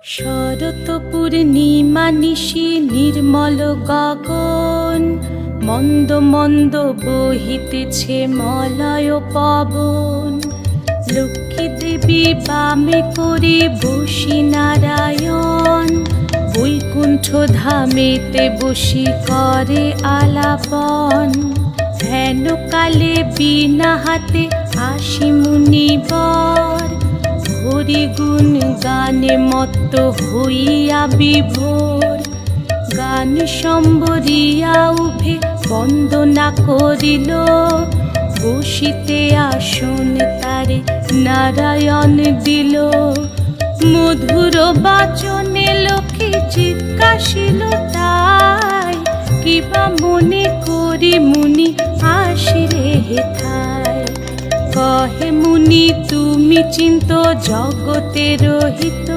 শরৎ পূর্ণিমা নিশি নির্মল গগন, মন্দ মন্দ বহিতেছে মলয় পবন। লক্ষ্মী দেবী বামে করে বসি নারায়ণ, বৈকুণ্ঠ ধামেতে বসি করে আলাপন। হেন কালে বিনা হাতে আসি মুনিবর, হরি গুণ গানে মত্ত হইয়া বিভোর। গান সম্বরিয়া উভে বন্দনা করিল, বসিতে আসন তারে নারায়ণ দিল। মধুর বাচনে লোকে জিজ্ঞাসিল তাই, কিবা মনে করি মুনি আসিরে হেথায়। কহে মুনি তুমি চিন্ত জগতের হিত,